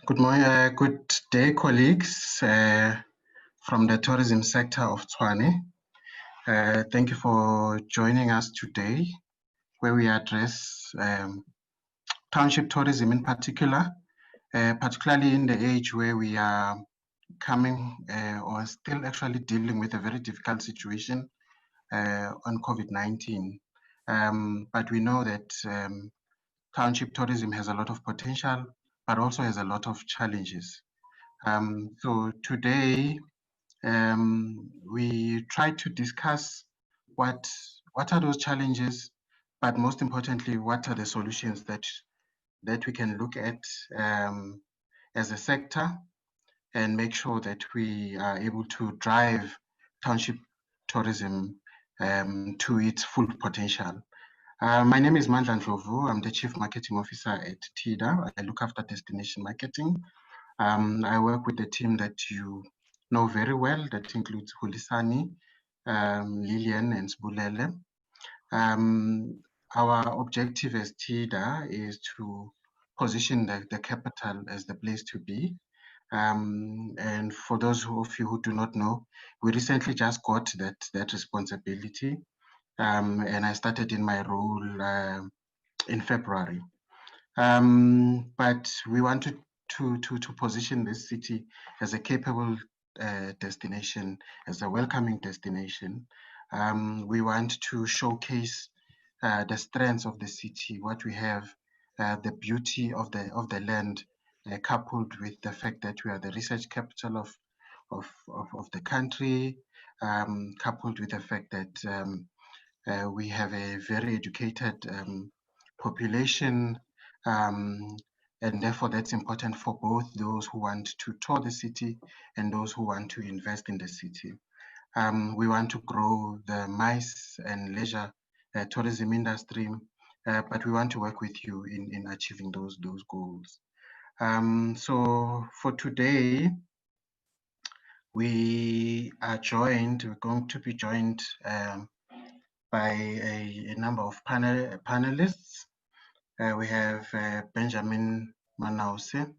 Good morning, good day, colleagues from the tourism sector of Tshwane. Thank you for joining us today, where we address township tourism in particular, particularly in the age where we are coming or still actually dealing with a very difficult situation on COVID-19. But we know that township tourism has a lot of potential, but also has a lot of challenges. So today, we try to discuss what are those challenges, but most importantly, what are the solutions that we can look at as a sector and make sure that we are able to drive township tourism to its full potential. My name is Mandla Ndlovu. I'm the Chief Marketing Officer at TEDA. I look after destination marketing. I work with the team that you know very well, that includes Hulisani, Lillian, and Sbulele. Our objective as TEDA is to position the capital as the place to be. And for those of you who do not know, we recently just got that responsibility. And I started in my role in February. But we wanted to position this city as a capable destination, as a welcoming destination. We want to showcase the strengths of the city, what we have, the beauty of the land, coupled with the fact that we are the research capital of the country, coupled with the fact that we have a very educated population, and therefore that's important for both those who want to tour the city and those who want to invest in the city. We want to grow the MICE and leisure tourism industry, but we want to work with you in achieving those goals. So for today, we're going to be joined by a number of panelists. We have Benjamin Manause. Let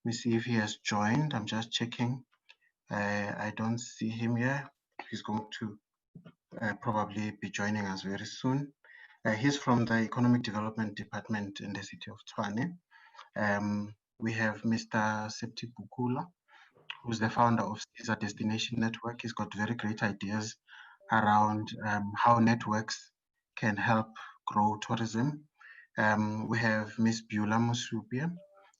me see if he has joined. I'm just checking. I don't see him here. He's going to probably be joining us very soon. He's from the Economic Development Department in the city of Tshwane. We have Mr. Septi Bukula, who's the founder of Caesar Destination Network. He's got very great ideas around how networks can help grow tourism. We have Ms. Beulah Musubia.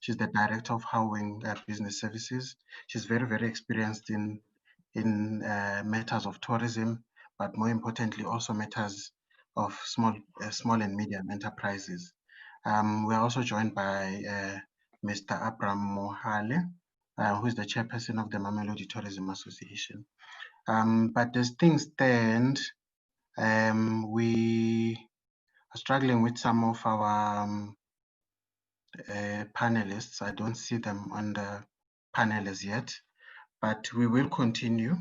She's the Director of Howing Business Services. She's very, very experienced in matters of tourism, but more importantly, also matters of small and medium enterprises. We're also joined by Mr. Abram Mohale, who is the chairperson of the Mamelodi Tourism Association. But as things stand, we are struggling with some of our panelists. I don't see them on the panel as yet, but we will continue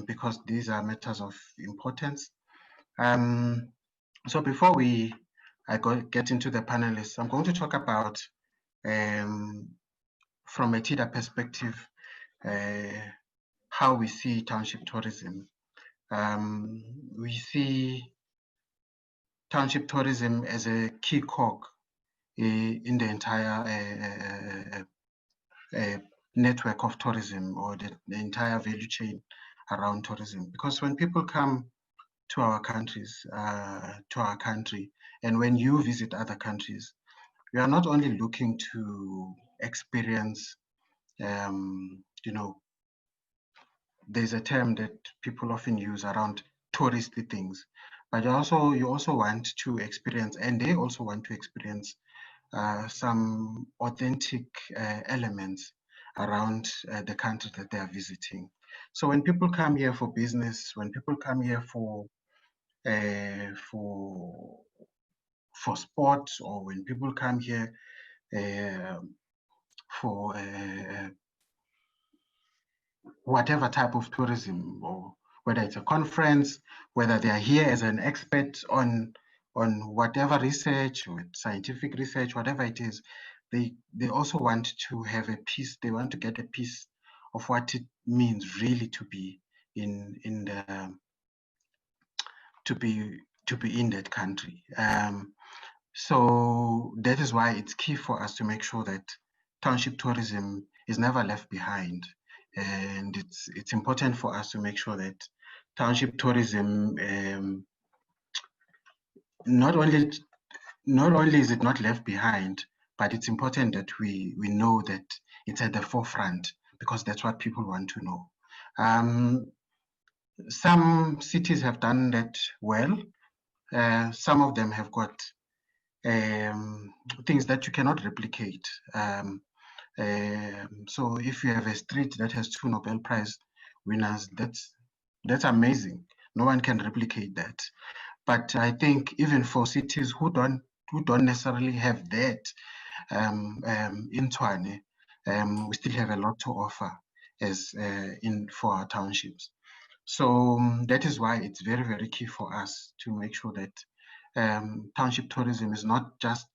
because these are matters of importance. So before I get into the panelists, I'm going to talk about, from a TEDA perspective, how we see township tourism. We see township tourism as a key cog in the entire network of tourism, or the entire value chain around tourism. Because when people come to our countries, to our country, and when you visit other countries, we are not only looking to experience, there's a term that people often use around touristy things, but you also want to experience, and they also want to experience some authentic elements around the country that they are visiting. So when people come here for business, when people come here for sport, or when people come here for whatever type of tourism, or whether it's a conference, whether they are here as an expert on whatever research or scientific research, whatever it is, they also want to have a piece. They want to get a piece of what it means really to be in the to be in that country. So that is why it's key for us to make sure that township tourism is never left behind, and it's important for us to make sure that township tourism not only is it not left behind, but it's important that we know that it's at the forefront, because that's what people want to know. Some cities have done that well. Some of them have got things that you cannot replicate. So if you have a street that has 2 Nobel Prize winners, that's amazing. No one can replicate that. But I think even for cities who don't necessarily have that in Tshwane, we still have a lot to offer as for our townships. So that is why it's very, very key for us to make sure that township tourism is not just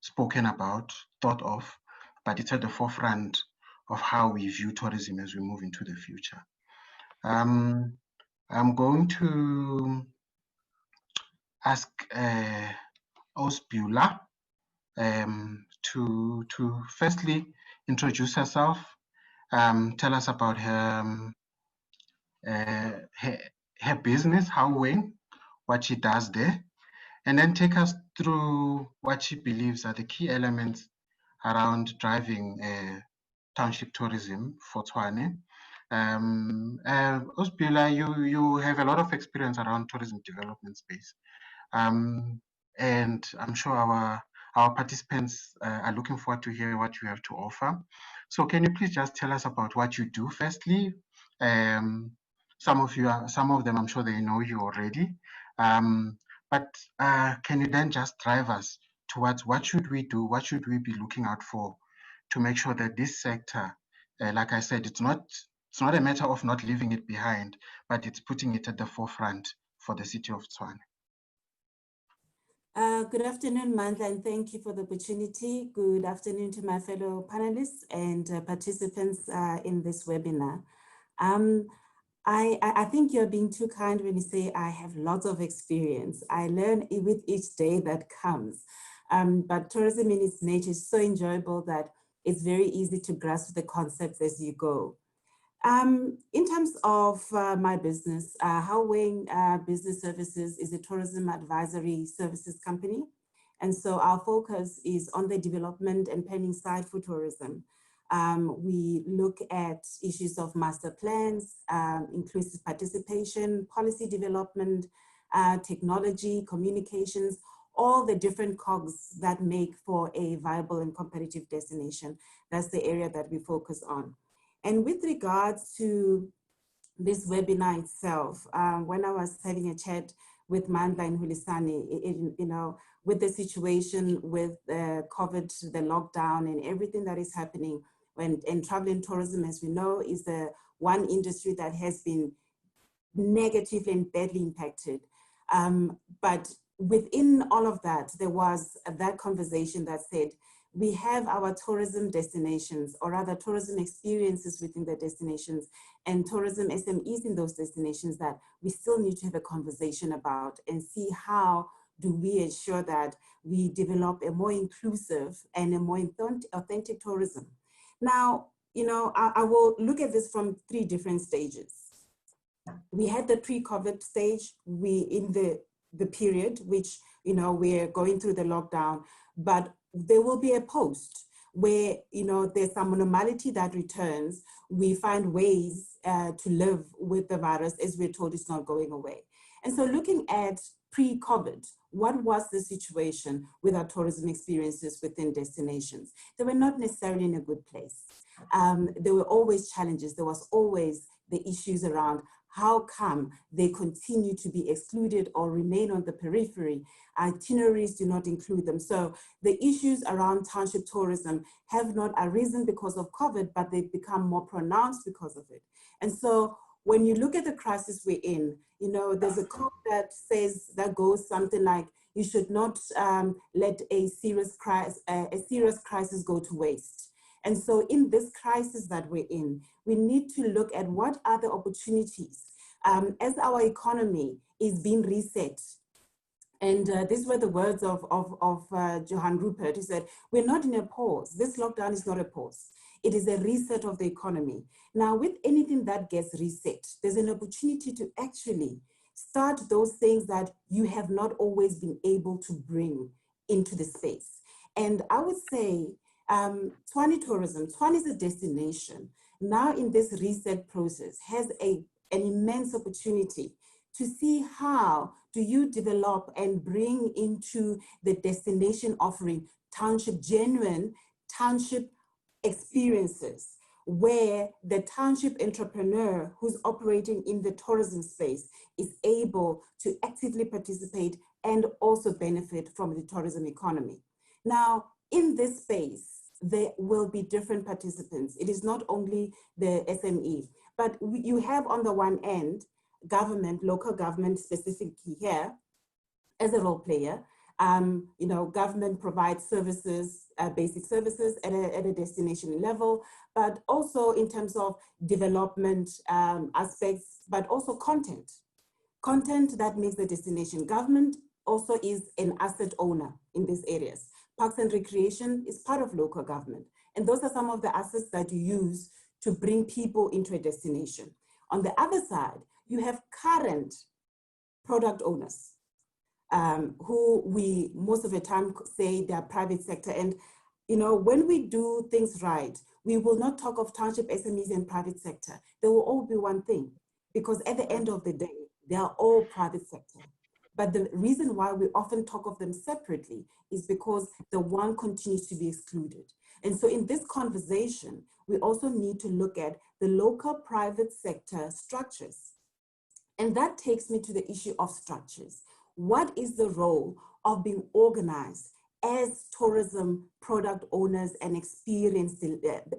spoken about, thought of, but it's at the forefront of how we view tourism as we move into the future. I'm going to ask Osbula to firstly introduce herself, tell us about her business, Tshwane, what she does there, and then take us through what she believes are the key elements around driving township tourism for Tshwane. Osbula, you have a lot of experience around tourism development space. And I'm sure our participants are looking forward to hear what you have to offer. So can you please just tell us about what you do firstly? Some of them, I'm sure they know you already. But can you then just drive us towards what should we do? What should we be looking out for to make sure that this sector, like I said, it's not a matter of not leaving it behind, but it's putting it at the forefront for the city of Tshwane. Good afternoon, Mandla, and thank you for the opportunity. Good afternoon to my fellow panelists and participants in this webinar. I think you're being too kind when you say I have lots of experience. I learn with each day that comes. But tourism in its nature is so enjoyable that it's very easy to grasp the concepts as you go. In terms of my business, Tshwane Business Services is a tourism advisory services company. And so our focus is on the development and planning side for tourism. We look at issues of master plans, inclusive participation, policy development, technology, communications, all the different cogs that make for a viable and competitive destination. That's the area that we focus on. And with regards to this webinar itself, when I was having a chat with Mandla and Hulisani, with the situation with COVID, the lockdown and everything that is happening, and travel and tourism, as we know, is the one industry that has been negatively and badly impacted. But within all of that, there was that conversation that said, we have our tourism destinations, or rather tourism experiences within the destinations, and tourism SMEs in those destinations that we still need to have a conversation about and see how do we ensure that we develop a more inclusive and a more authentic tourism. Now, I will look at this from 3 different stages. We had the pre-COVID stage, in the period which, we're going through the lockdown, but there will be a post where, there's some normality that returns. We find ways to live with the virus as we're told it's not going away. And so looking at pre-COVID, what was the situation with our tourism experiences within destinations? They were not necessarily in a good place. There were always challenges. There was always the issues around how come they continue to be excluded or remain on the periphery. Itineraries do not include them. So the issues around township tourism have not arisen because of COVID, but they've become more pronounced because of it. And so when you look at the crisis we're in, there's a quote that goes something like, You should not let a serious crisis go to waste. And so in this crisis that we're in, we need to look at what are the opportunities as our economy is being reset. And these were the words of Johan Rupert. He said, we're not in a pause. This lockdown is not a pause. It is a reset of the economy. Now, with anything that gets reset, there's an opportunity to actually start those things that you have not always been able to bring into the space. And I would say Tshwane Tourism, Tshwane is a destination, now in this reset process has an immense opportunity to see how do you develop and bring into the destination offering township, genuine township experiences, where the township entrepreneur who's operating in the tourism space is able to actively participate and also benefit from the tourism economy. Now, in this space, there will be different participants. It is not only the SME, but you have on the one end, government, local government specifically here, as a role player. Government provides services, basic services at a destination level, but also in terms of development aspects, but also content that makes the destination. Government also is an asset owner in these areas. Parks and recreation is part of local government. And those are some of the assets that you use to bring people into a destination. On the other side, you have current product owners who we most of the time say they are private sector. And when we do things right, we will not talk of township SMEs and private sector. They will all be one thing, because at the end of the day, they are all private sector. But the reason why we often talk of them separately is because the one continues to be excluded. And so in this conversation, we also need to look at the local private sector structures. And that takes me to the issue of structures. What is the role of being organized as tourism product owners and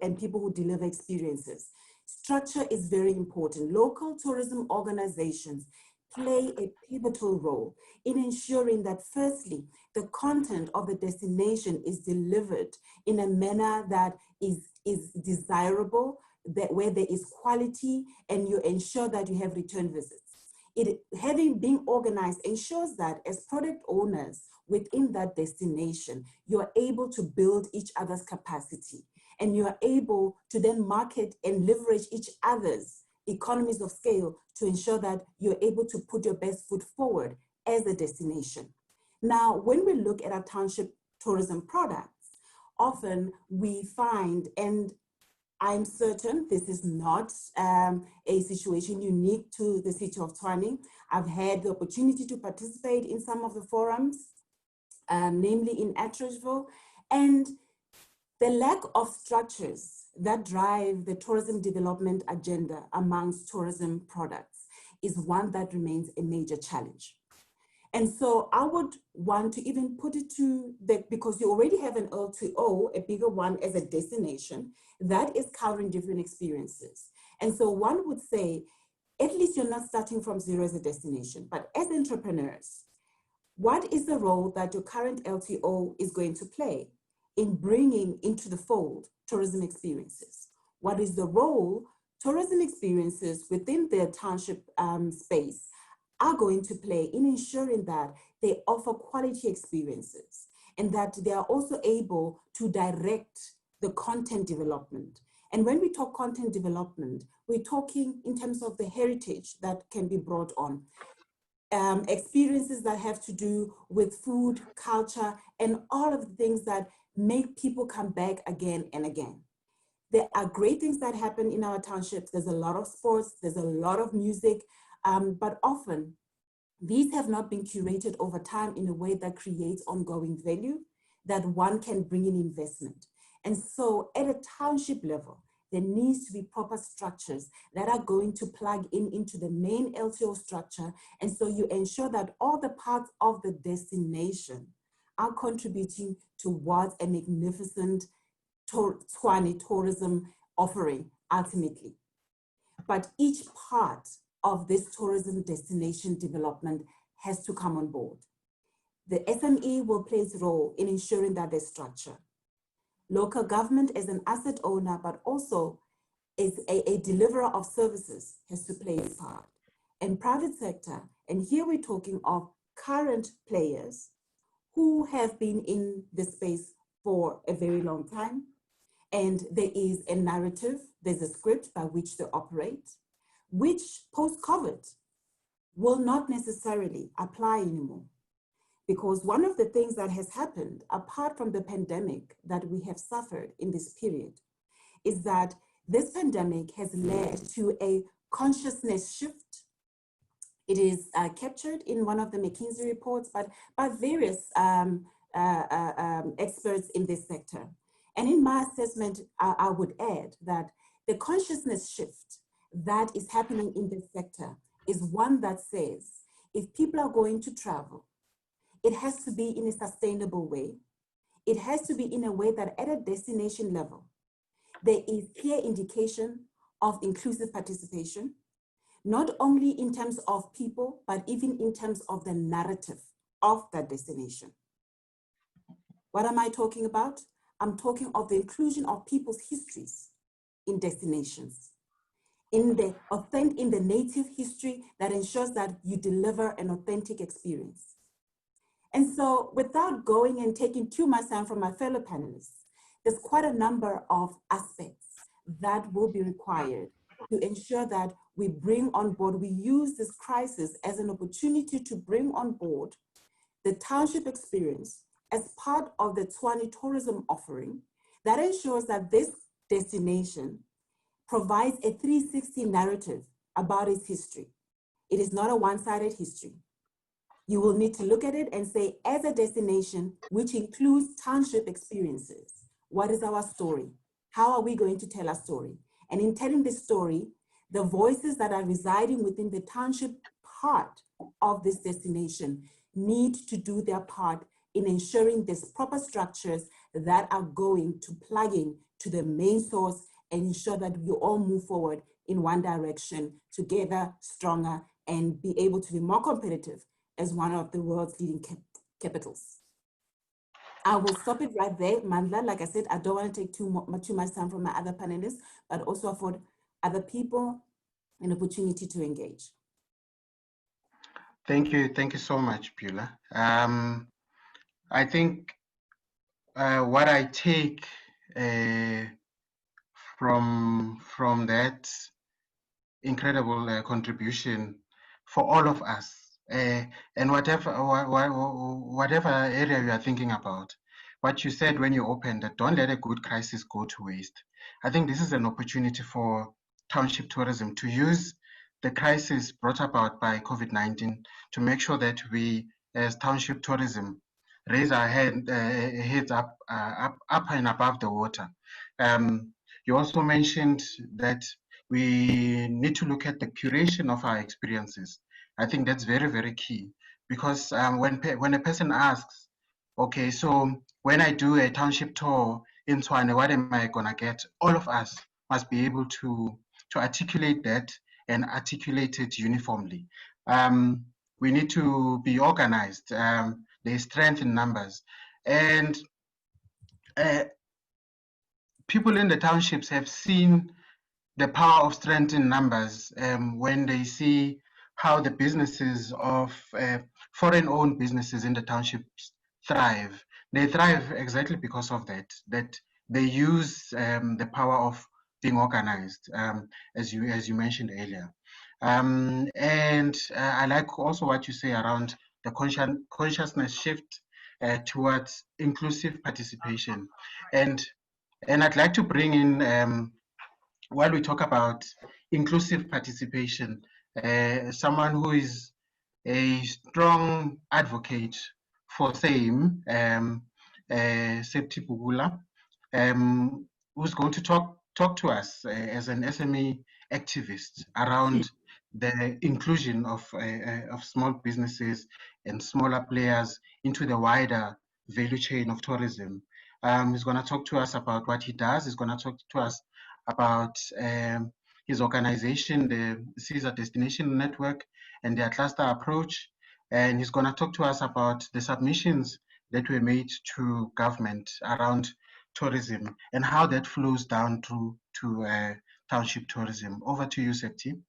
and people who deliver experiences? Structure is very important. Local tourism organizations play a pivotal role in ensuring that, firstly, the content of the destination is delivered in a manner that is desirable, that where there is quality, and you ensure that you have return visits. Being organized ensures that as product owners within that destination, you're able to build each other's capacity, and you're able to then market and leverage each other's economies of scale to ensure that you're able to put your best foot forward as a destination. Now, when we look at our township tourism products, often we find, and I'm certain this is not a situation unique to the city of Tshwane. I've had the opportunity to participate in some of the forums, namely in Atteridgeville, and the lack of structures that drive the tourism development agenda amongst tourism products is one that remains a major challenge. And so I would want to even put it to that, because you already have an L2O, a bigger one, as a destination that is covering different experiences. And so one would say, at least you're not starting from zero as a destination, but as entrepreneurs, what is the role that your current LTO is going to play in bringing into the fold tourism experiences? What is the role tourism experiences within their township space are going to play in ensuring that they offer quality experiences, and that they are also able to direct the content development? And when we talk content development, we're talking in terms of the heritage that can be brought on. Experiences that have to do with food, culture, and all of the things that make people come back again and again. There are great things that happen in our townships. There's a lot of sports, there's a lot of music, but often these have not been curated over time in a way that creates ongoing value, that one can bring in investment. And so at a township level, there needs to be proper structures that are going to plug into the main LTO structure. And so you ensure that all the parts of the destination are contributing towards a magnificent Tshwane tourism offering ultimately. But each part of this tourism destination development has to come on board. The SME will play its role in ensuring that there's structure. Local government as an asset owner, but also as a deliverer of services, has to play its part. And private sector, and here we're talking of current players who have been in the space for a very long time. And there is a narrative, there's a script by which they operate, which post-COVID will not necessarily apply anymore. Because one of the things that has happened, apart from the pandemic that we have suffered in this period, is that this pandemic has led to a consciousness shift. It is captured in one of the McKinsey reports, but by various experts in this sector. And in my assessment, I would add that the consciousness shift that is happening in this sector is one that says, if people are going to travel, it has to be in a sustainable way. It has to be in a way that at a destination level, there is clear indication of inclusive participation, not only in terms of people, but even in terms of the narrative of that destination. What am I talking about? I'm talking of the inclusion of people's histories in destinations, in the native history that ensures that you deliver an authentic experience. And so without going and taking too much time from my fellow panelists, there's quite a number of aspects that will be required to ensure that we bring on board, we use this crisis as an opportunity to bring on board the township experience as part of the Tshwane tourism offering that ensures that this destination provides a 360 narrative about its history. It is not a one-sided history. You will need to look at it and say, as a destination, which includes township experiences, what is our story? How are we going to tell our story? And in telling this story, the voices that are residing within the township part of this destination need to do their part in ensuring there's proper structures that are going to plug in to the main source and ensure that we all move forward in one direction, together, stronger, and be able to be more competitive as one of the world's leading capitals. I will stop it right there, Mandla. Like I said, I don't want to take too much time from my other panelists, but also afford other people an opportunity to engage. Thank you so much, Beulah. I think what I take from that incredible contribution for all of us, and whatever area you are thinking about, what you said when you opened that don't let a good crisis go to waste. I think this is an opportunity for township tourism to use the crisis brought about by COVID-19 to make sure that we, as township tourism, raise our heads up and above the water. You also mentioned that we need to look at the curation of our experiences. I think that's very, very key, because when a person asks, okay, so when I do a township tour in Tshwane, what am I gonna get? All of us must be able to articulate that and articulate it uniformly. We need to be organized. There's strength in numbers. And people in the townships have seen the power of strength in numbers when they see how the businesses of foreign-owned businesses in the townships thrive. They thrive exactly because of that they use the power of being organized, as you mentioned earlier. And I like also what you say around the consciousness shift towards inclusive participation. And I'd like to bring in, while we talk about inclusive participation, someone who is a strong advocate for same, Septi Bugula, who's going to talk to us as an SME activist around the inclusion of small businesses and smaller players into the wider value chain of tourism. He's going to talk to us about what he does. He's going to talk to us about his organization, the Caesar Destination Network, and their cluster approach. and he's going to talk to us about the submissions that were made to government around tourism and how that flows down to township tourism. Over to you, Septi.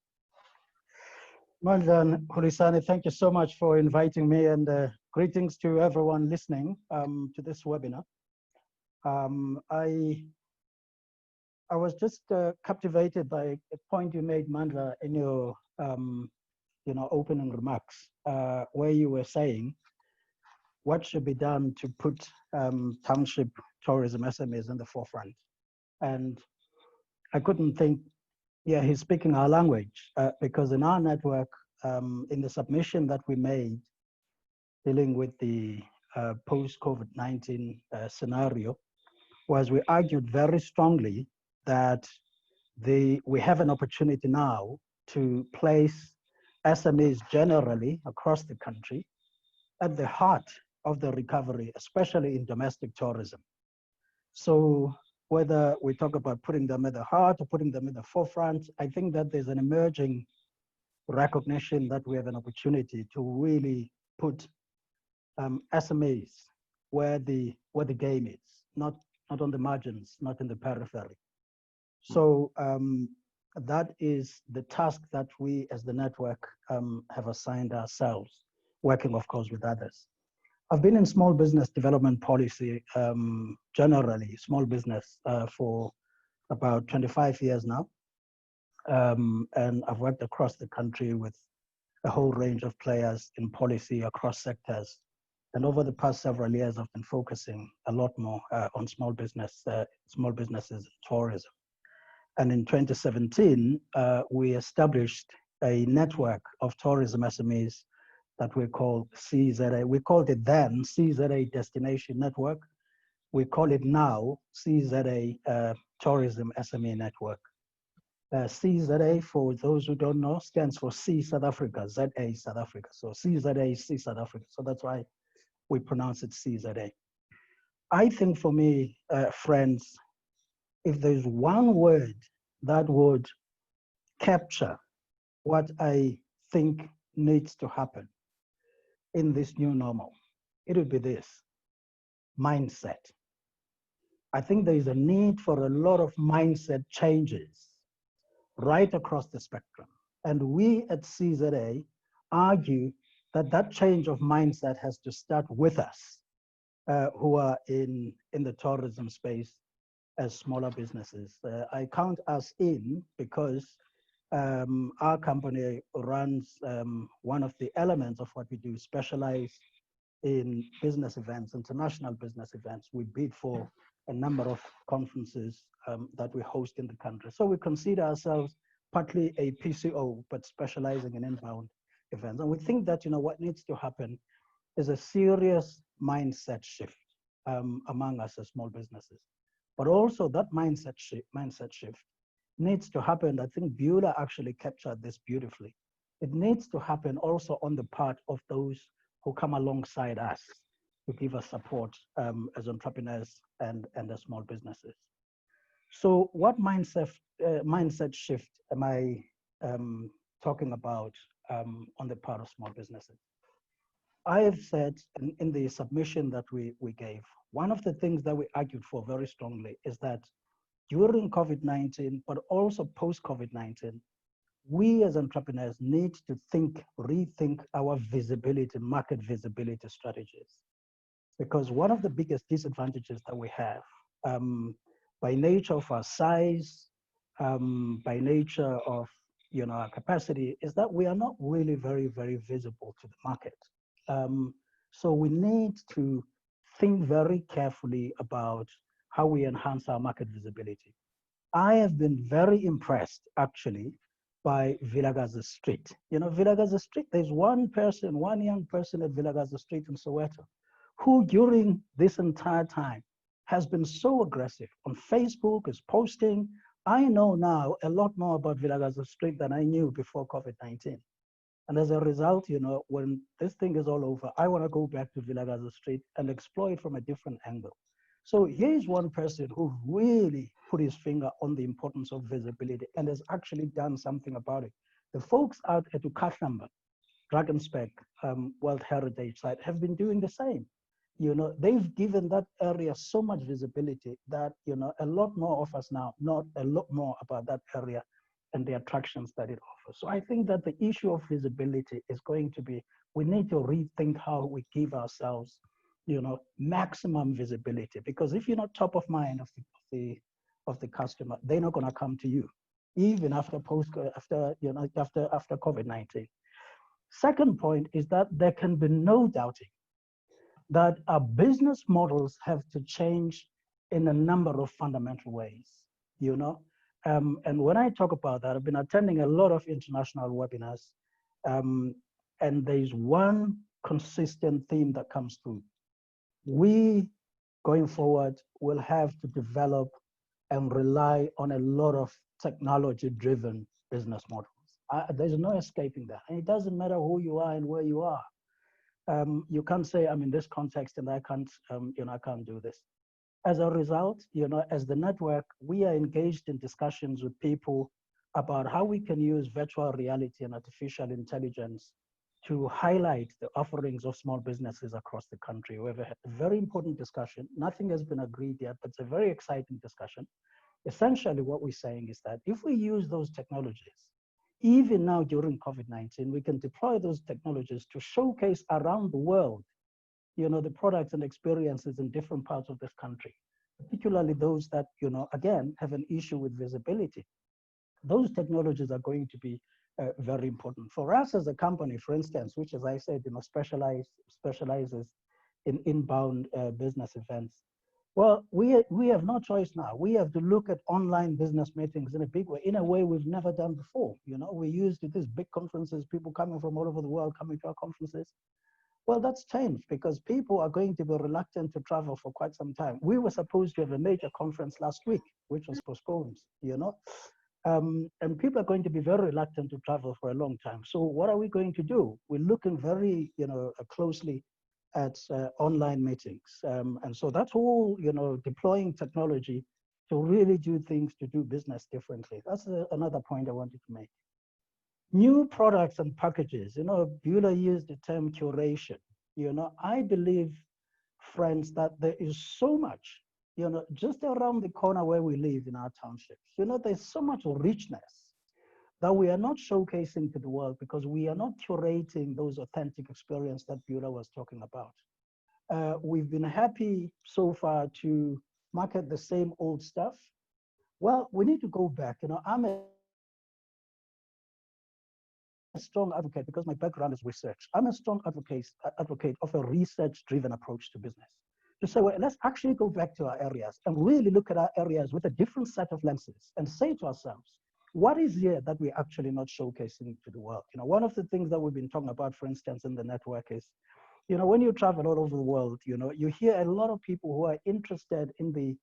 Mandla Hulisani, thank you so much for inviting me, and greetings to everyone listening to this webinar. I was just captivated by a point you made, Mandla, in your opening remarks, where you were saying what should be done to put township tourism SMEs in the forefront. And I couldn't think, yeah, he's speaking our language, because in our network, in the submission that we made dealing with the post-COVID-19 scenario, was we argued very strongly that we have an opportunity now to place SMEs generally across the country at the heart of the recovery, especially in domestic tourism. So whether we talk about putting them at the heart or putting them in the forefront, I think that there's an emerging recognition that we have an opportunity to really put SMEs where the game is, not on the margins, not in the periphery. So that is the task that we as the network have assigned ourselves, working of course with others. I've been in small business development policy, generally small business, for about 25 years now. And I've worked across the country with a whole range of players in policy across sectors. And over the past several years, I've been focusing a lot more on small businesses in tourism. And in 2017, we established a network of tourism SMEs that we call CZA. We called it then CZA Destination Network. We call it now CZA Tourism SME Network. CZA, for those who don't know, stands for C South Africa, ZA South Africa. So CZA is C South Africa. So that's why we pronounce it CZA. I think for me, friends, if there's one word that would capture what I think needs to happen in this new normal, it would be this: mindset. I think there is a need for a lot of mindset changes right across the spectrum. And we at CZA argue that that change of mindset has to start with us, who are in the tourism space as smaller businesses. I count us in because our company runs one of the elements of what we do, specialize in business events, international business events. We bid for a number of conferences that we host in the country. So we consider ourselves partly a PCO, but specializing in inbound events. And we think that, what needs to happen is a serious mindset shift among us as small businesses. But also that mindset shift needs to happen. I think Beulah actually captured this beautifully. It needs to happen also on the part of those who come alongside us to give us support as entrepreneurs and as small businesses. So what mindset shift am I talking about on the part of small businesses? I have said in the submission that we gave, one of the things that we argued for very strongly is that during COVID-19, but also post-COVID-19, we as entrepreneurs need to rethink our visibility, market visibility strategies. Because one of the biggest disadvantages that we have, by nature of our size, by nature of our capacity, is that we are not really very, very visible to the market. So we need to think very carefully about how we enhance our market visibility. I have been very impressed, actually, by Vilakazi Street. Vilakazi Street, there's one young person at Vilakazi Street in Soweto, who during this entire time has been so aggressive on Facebook, is posting. I know now a lot more about Vilakazi Street than I knew before COVID-19. And as a result, when this thing is all over, I want to go back to Vilakazi Street and explore it from a different angle. So here's one person who really put his finger on the importance of visibility and has actually done something about it. The folks out at Ukahlamba, Drakensberg World Heritage Site have been doing the same. They've given that area so much visibility that, a lot more of us now know a lot more about that area and the attractions that it offers. So I think that the issue of visibility is going to be, we need to rethink how we give ourselves, maximum visibility, because if you're not top of mind of the customer, they're not going to come to you, even after COVID-19. Second point is that there can be no doubting that our business models have to change in a number of fundamental ways, And when I talk about that, I've been attending a lot of international webinars, and there's one consistent theme that comes through. We, going forward, will have to develop and rely on a lot of technology-driven business models. There's no escaping that. And it doesn't matter who you are and where you are. You can't say, I'm in this context and I can't, I can't do this. As a result, as the network, we are engaged in discussions with people about how we can use virtual reality and artificial intelligence to highlight the offerings of small businesses across the country. We have a very important discussion. Nothing has been agreed yet, but it's a very exciting discussion. Essentially, what we're saying is that if we use those technologies, even now during COVID-19, we can deploy those technologies to showcase around the world, the products and experiences in different parts of this country, particularly those that, again, have an issue with visibility. Those technologies are going to be very important. For us as a company, for instance, which, as I said, specializes in inbound business events, well, we have no choice now. We have to look at online business meetings in a big way, in a way we've never done before. We used to these big conferences, people coming from all over the world coming to our conferences. Well, that's changed because people are going to be reluctant to travel for quite some time. We were supposed to have a major conference last week, which was postponed, and people are going to be very reluctant to travel for a long time. So what are we going to do? We're looking very, closely at online meetings. And so that's all, deploying technology to really do things, to do business differently. That's another point I wanted to make. New products and packages, Beulah used the term curation. I believe, friends, that there is so much, just around the corner where we live in our townships, there's so much richness that we are not showcasing to the world because we are not curating those authentic experiences that Beulah was talking about. We've been happy so far to market the same old stuff. Well, we need to go back. I'm a strong advocate because my background is research. I'm a strong advocate of a research-driven approach to business. To say, well, let's actually go back to our areas and really look at our areas with a different set of lenses and say to ourselves, what is here that we're actually not showcasing to the world? One of the things that we've been talking about, for instance, in the network is, when you travel all over the world, you hear a lot of people who are interested in the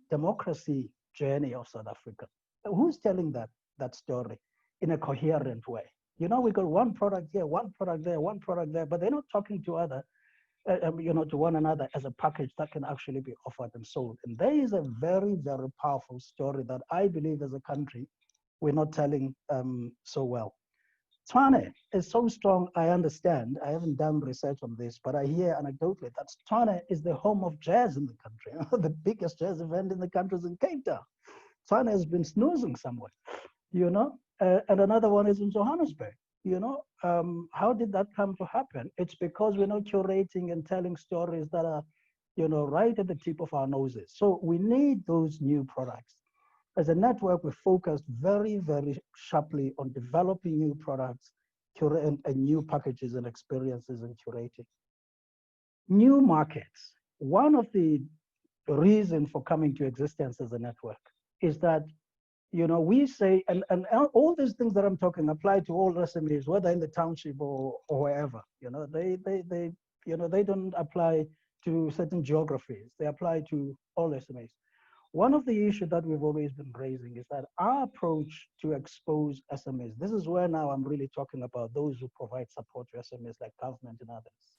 democracy journey of South Africa. Who's telling that story in a coherent way? We got one product here, one product there, one product there, but they're not talking to to one another as a package that can actually be offered and sold. And there is a very, very powerful story that I believe as a country, we're not telling so well. Tshwane is so strong, I understand. I haven't done research on this, but I hear anecdotally that Tshwane is the home of jazz in the country. The biggest jazz event in the country is in Cape Town. Tshwane has been snoozing somewhere, and another one is in Johannesburg. How did that come to happen? It's because we're not curating and telling stories that are, right at the tip of our noses. So we need those new products. As a network, we're focused very, very sharply on developing new products, and new packages and experiences and curating. New markets. One of the reasons for coming to existence as a network is that we say, and all these things that I'm talking apply to all SMEs, whether in the township or wherever. They don't apply to certain geographies. They apply to all SMEs. One of the issues that we've always been raising is that our approach to expose SMEs, this is where now I'm really talking about those who provide support to SMEs like government and others,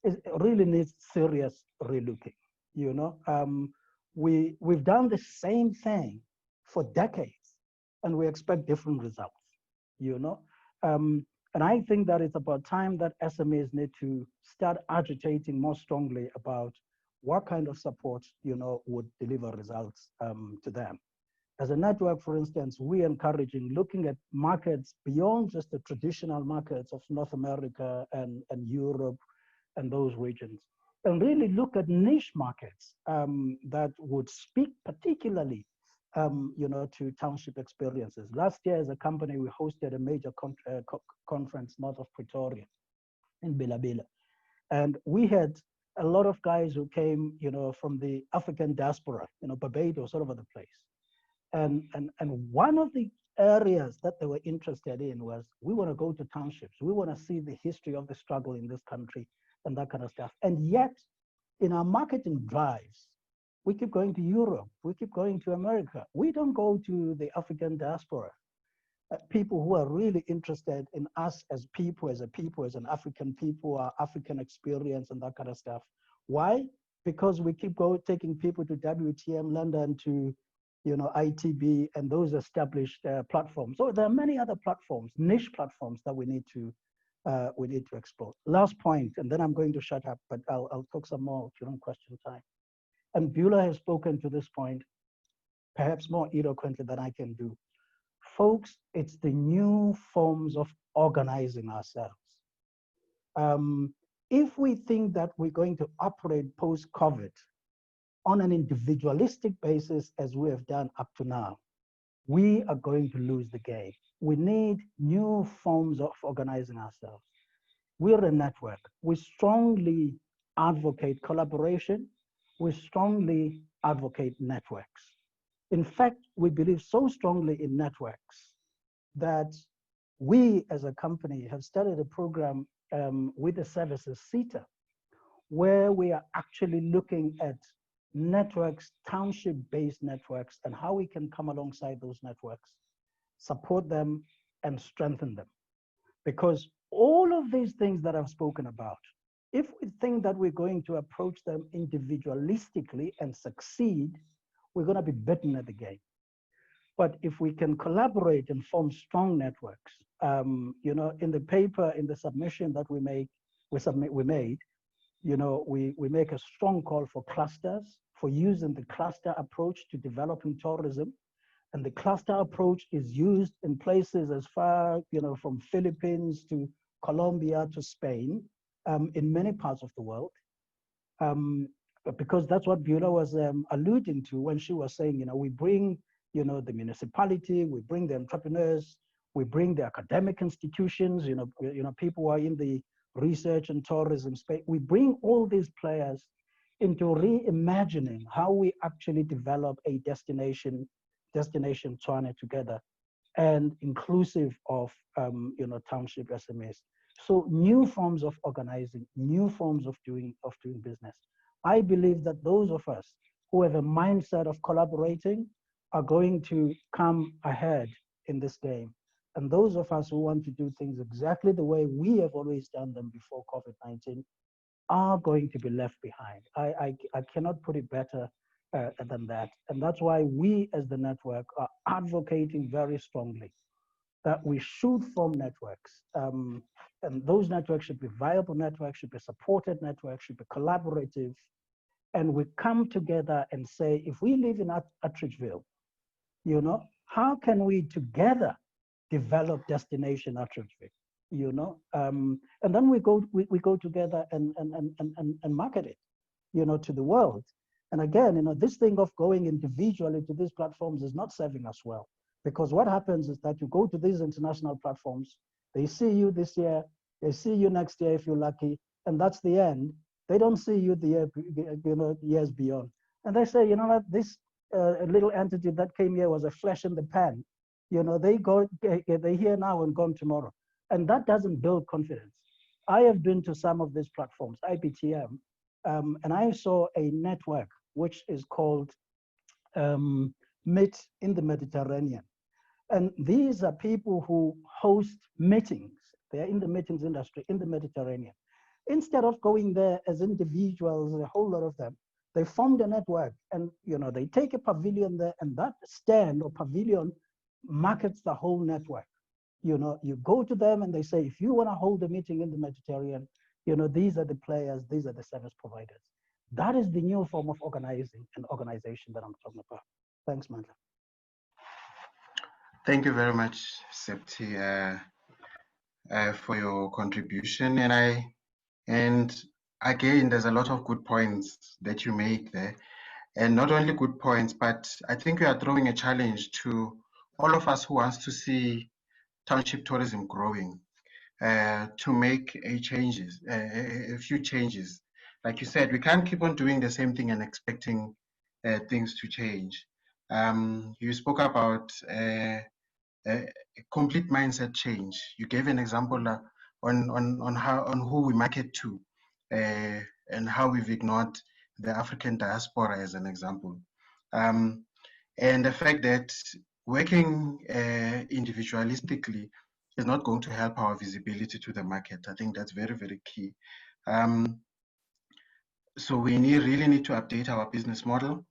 it really needs serious relooking. We've done the same thing for decades, and we expect different results. And I think that it's about time that SMEs need to start agitating more strongly about what kind of support, would deliver results to them. As a network, for instance, we're encouraging looking at markets beyond just the traditional markets of North America and Europe and those regions, and really look at niche markets that would speak particularly to township experiences. Last year, as a company, we hosted a major conference north of Pretoria in Bela. And we had a lot of guys who came, from the African diaspora, Barbados, all over the place. And one of the areas that they were interested in was, we want to go to townships. We want to see the history of the struggle in this country and that kind of stuff. And yet, in our marketing drives, we keep going to Europe, we keep going to America. We don't go to the African diaspora. People who are really interested in us as people, as an African people, our African experience and that kind of stuff. Why? Because we keep taking people to WTM London, to ITB and those established platforms. So there are many other platforms, niche platforms, that we need to explore. Last point, and then I'm going to shut up, but I'll talk some more during question time. And Beulah has spoken to this point, perhaps more eloquently than I can do. Folks, it's the new forms of organizing ourselves. If we think that we're going to operate post-COVID on an individualistic basis, as we have done up to now, we are going to lose the game. We need new forms of organizing ourselves. We're a network. We strongly advocate collaboration. We strongly advocate networks. In fact, we believe so strongly in networks that we as a company have started a program with the services CETA, where we are actually looking at networks, township-based networks, and how we can come alongside those networks, support them, and strengthen them. Because all of these things that I've spoken about, if we think that we're going to approach them individualistically and succeed, we're going to be bitten at the game. But if we can collaborate and form strong networks, in the paper, in the submission that we made, we make a strong call for clusters, for using the cluster approach to developing tourism. And the cluster approach is used in places as far, from Philippines to Colombia to Spain, in many parts of the world. Because that's what Beulah was alluding to when she was saying, we bring, the municipality, we bring the entrepreneurs, we bring the academic institutions, people who are in the research and tourism space. We bring all these players into reimagining how we actually develop a destination Tshwane together, and inclusive of township SMEs. So new forms of organizing, new forms of doing business. I believe that those of us who have a mindset of collaborating are going to come ahead in this game. And those of us who want to do things exactly the way we have always done them before COVID-19 are going to be left behind. I cannot put it better than that. And that's why we as the network are advocating very strongly that we should form networks. And those networks should be viable networks, should be supported networks, should be collaborative. And we come together and say, if we live in Atteridgeville, how can we together develop destination Atteridgeville? And then we go together and market it, to the world. And again, this thing of going individually to these platforms is not serving us well, because what happens is that you go to these international platforms, they see you this year, they see you next year if you're lucky, and that's the end. They don't see you the year, years beyond. And they say, what, this little entity that came here was a flash in the pan. They're here now and gone tomorrow. And that doesn't build confidence. I have been to some of these platforms, IBTM, and I saw a network which is called Meet in the Mediterranean. And these are people who host meetings. They are in the meetings industry in the Mediterranean. Instead of going there as individuals, a whole lot of them, they formed a network, and they take a pavilion there, and that stand or pavilion markets the whole network. you know, you go to them and they say, if you want to hold a meeting in the Mediterranean, you know, these are the players, these are the service providers. That is the new form of organizing and organization that I'm talking about. Thanks, Mandla. Thank you very much, Septi, for your contribution. And again, there's a lot of good points that you make there. And not only good points, but I think you are throwing a challenge to all of us who wants to see township tourism growing, to make a few changes. Like you said, we can't keep on doing the same thing and expecting things to change. You spoke about a complete mindset change. You gave an example on who we market to, and how we've ignored the African diaspora as an example. And the fact that working individualistically is not going to help our visibility to the market. I think that's very, very key. So we really need to update our business model.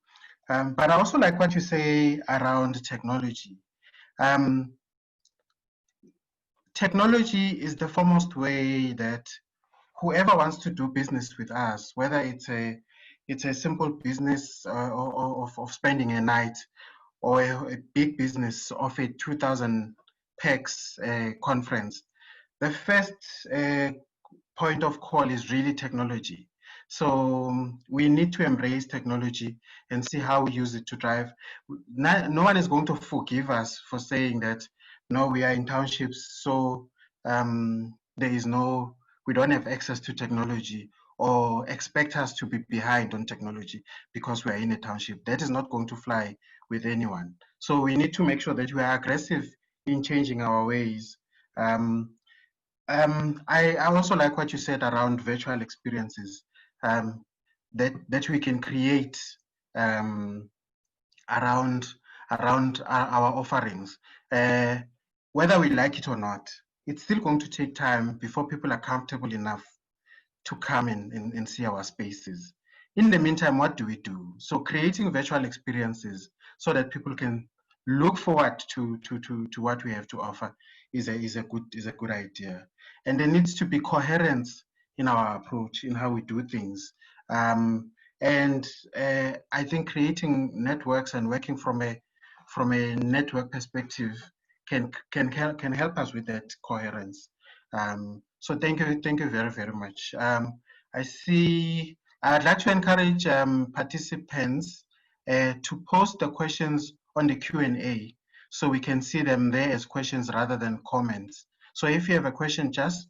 But I also like what you say around technology. Technology is the foremost way that whoever wants to do business with us, whether it's a simple business of spending a night, or a big business of a 2,000 PAX conference, the first point of call is really technology. So we need to embrace technology and see how we use it to drive. No one is going to forgive us for saying that, no, we are in townships, so we don't have access to technology, or expect us to be behind on technology because we are in a township. That is not going to fly with anyone. So we need to make sure that we are aggressive in changing our ways. I also like what you said around virtual experiences, that we can create around our offerings. Whether we like it or not, it's still going to take time before people are comfortable enough to come in and see our spaces. In the meantime, what do we do? So creating virtual experiences so that people can look forward to what we have to offer is a good idea. And there needs to be coherence in our approach, in how we do things. And I think creating networks and working from a network perspective can help us with that coherence. So thank you very, very much. I see, I'd like to encourage participants to post the questions on the Q&A so we can see them there as questions rather than comments. So if you have a question, just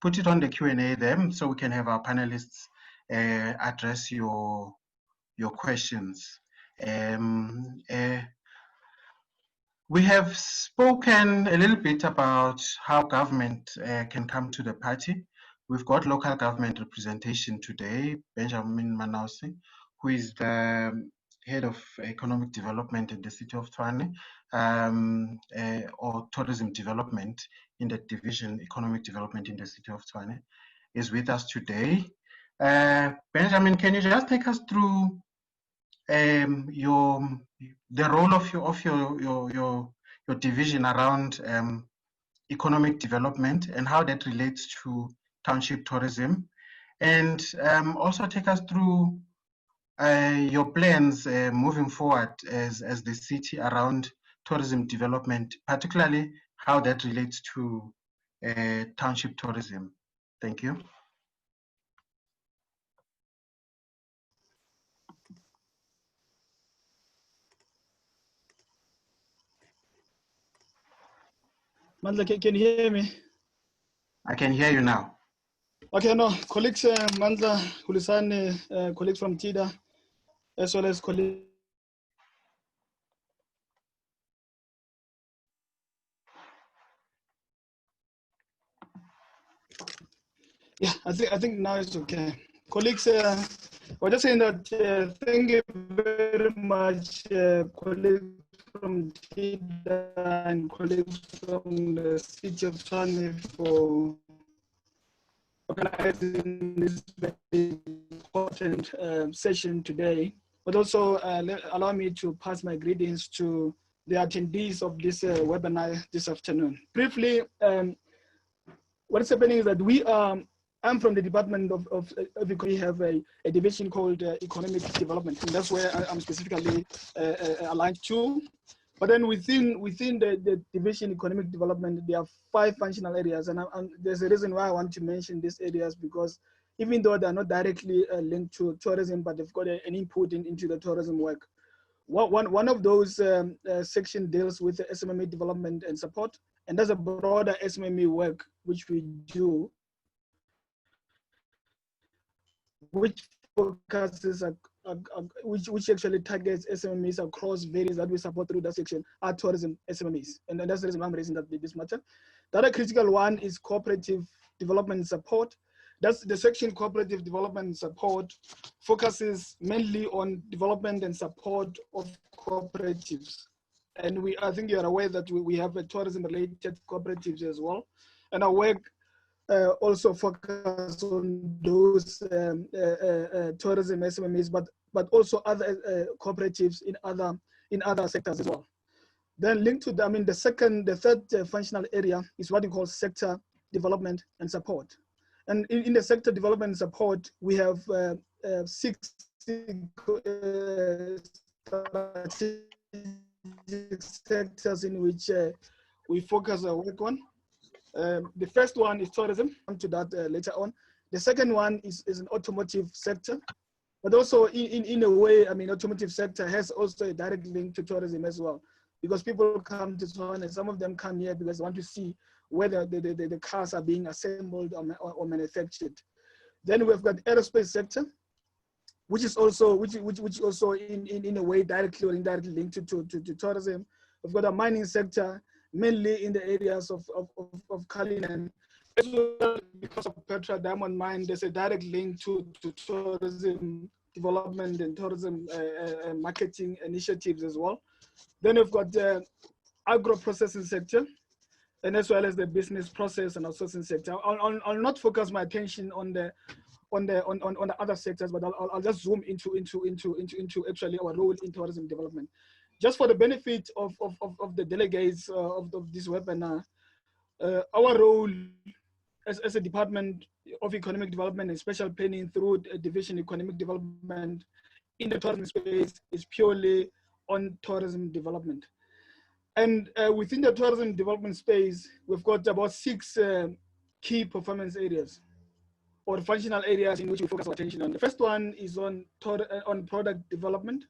put it on the Q&A there so we can have our panelists address your questions. We have spoken a little bit about how government can come to the party. We've got local government representation today, Benjamin Manausi, who is the head of economic development in the city of Tshwane, or tourism development in the division, economic development in the city of Tshwane, is with us today. Benjamin, can you just take us through the role of your division around economic development and how that relates to township tourism, and also take us through your plans moving forward as the city around tourism development, particularly how that relates to township tourism. Thank you. Mandla, can you hear me? I can hear you now. Okay, no, colleagues, Mandla, Kulisane, colleagues from TEDA, as well as colleagues. Yeah, I think now it's okay. Colleagues, we're just saying that thank you very much, colleagues from TEDA and colleagues from the city of Tshwane for organizing this very important session today. But also allow me to pass my greetings to the attendees of this webinar this afternoon. Briefly, what is happening is that I'm from the Department of we have a division called Economic Development, and that's where I'm specifically aligned to. But then within the division Economic Development, there are 5 functional areas, and there's a reason why I want to mention these areas, because even though they're not directly linked to tourism, but they've got an input into the tourism work. One of those section deals with the SMME development and support, and there's a broader SMME work which we do, which focuses which actually targets SMMEs across various that we support through that section are tourism SMMEs, and that's the reason I'm raising that this matter. The other critical one is cooperative development support. That's the section cooperative development support focuses mainly on development and support of cooperatives. And I think you're aware that we have a tourism related cooperatives as well. And our work also focus on those tourism SMMEs, but also other cooperatives in other sectors as well. Then linked to the third functional area is what we call sector development and support. And in the sector development and support, we have 6 sectors in which we focus our work on. The first one is tourism. I'll come to that later on. The second one is an automotive sector, but also in a way, automotive sector has also a direct link to tourism as well, because people come to Tshwane, and some of them come here because they want to see whether the cars are being assembled or manufactured. Then we've got aerospace sector, which is also which also in a way directly or indirectly linked to tourism. We've got a mining sector, mainly in the areas of Cullinan. As well, because of Petra Diamond Mine, there's a direct link to tourism development and tourism marketing initiatives as well. Then we've got the agro-processing sector, and as well as the business process and outsourcing sector. I'll not focus my attention on the other sectors, but I'll just zoom into actually our role in tourism development. Just for the benefit of the delegates of this webinar, our role as a Department of Economic Development and Special Planning through Division Economic Development in the tourism space is purely on tourism development. And within the tourism development space, we've got about 6 key performance areas or functional areas in which we focus our attention on. The first one is on product development.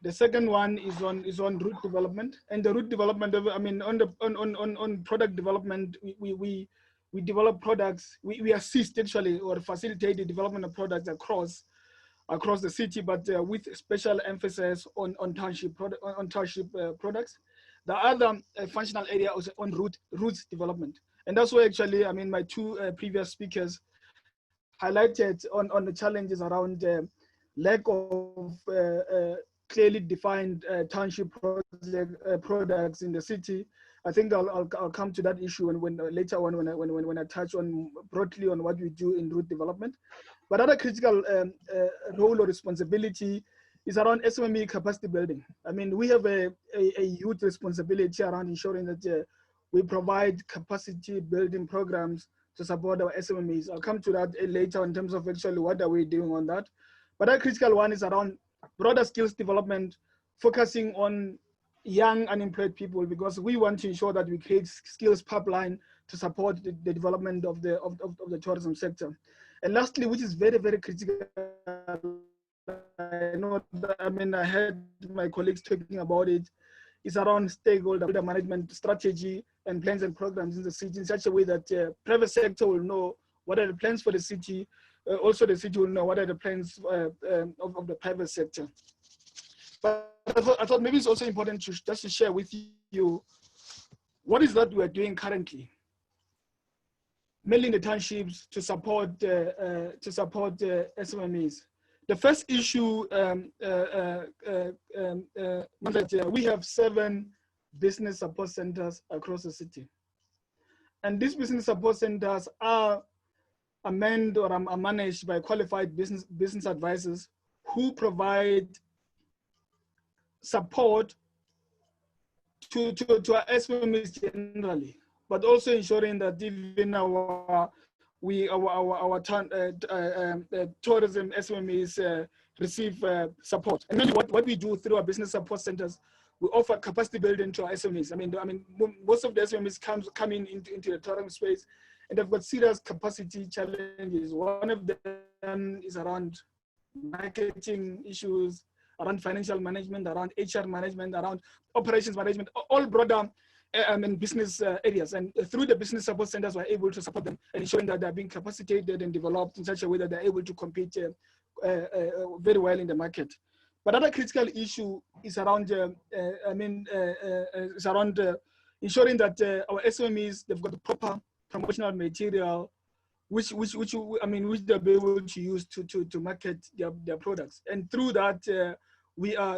The second one is on route development, and the route development. On product development, we develop products. We assist actually or facilitate the development of products across the city, but with special emphasis on township products. The other functional area is on route development, and that's why actually my 2 previous speakers highlighted on the challenges around lack of clearly defined township products in the city. I think I'll come to that issue when later on when I touch on broadly on what we do in route development. But other critical role or responsibility is around SMME capacity building. We have a huge responsibility around ensuring that we provide capacity building programs to support our SMMEs. I'll come to that later in terms of actually what are we doing on that. But a critical one is around broader skills development, focusing on young unemployed people, because we want to ensure that we create skills pipeline to support the development of the tourism sector. And lastly, which is very, very critical, I heard my colleagues talking about it, is around stakeholder management strategy and plans and programs in the city in such a way that private sector will know what are the plans for the city. Also, the city will know what are the plans of the private sector. But I thought maybe it's also important to share with you what is that we are doing currently, mainly in the townships to support SMMEs. The first issue we have 7 business support centers across the city, and these business support centers are manned or are managed by qualified business advisors who provide support our SMMEs generally, but also ensuring that even our tourism SMMEs receive support. And what we do through our business support centers, we offer capacity building to our SMEs. I mean, most of the SMEs come into the tourism space, and they've got serious capacity challenges. One of them is around marketing issues, around financial management, around HR management, around operations management, all broader business areas. And through the business support centers, we're able to support them and ensuring that they're being capacitated and developed in such a way that they're able to compete very well in the market. But another critical issue is around, ensuring that our SMEs, they've got the proper promotional material, which they'll be able to use to market their products. And through that,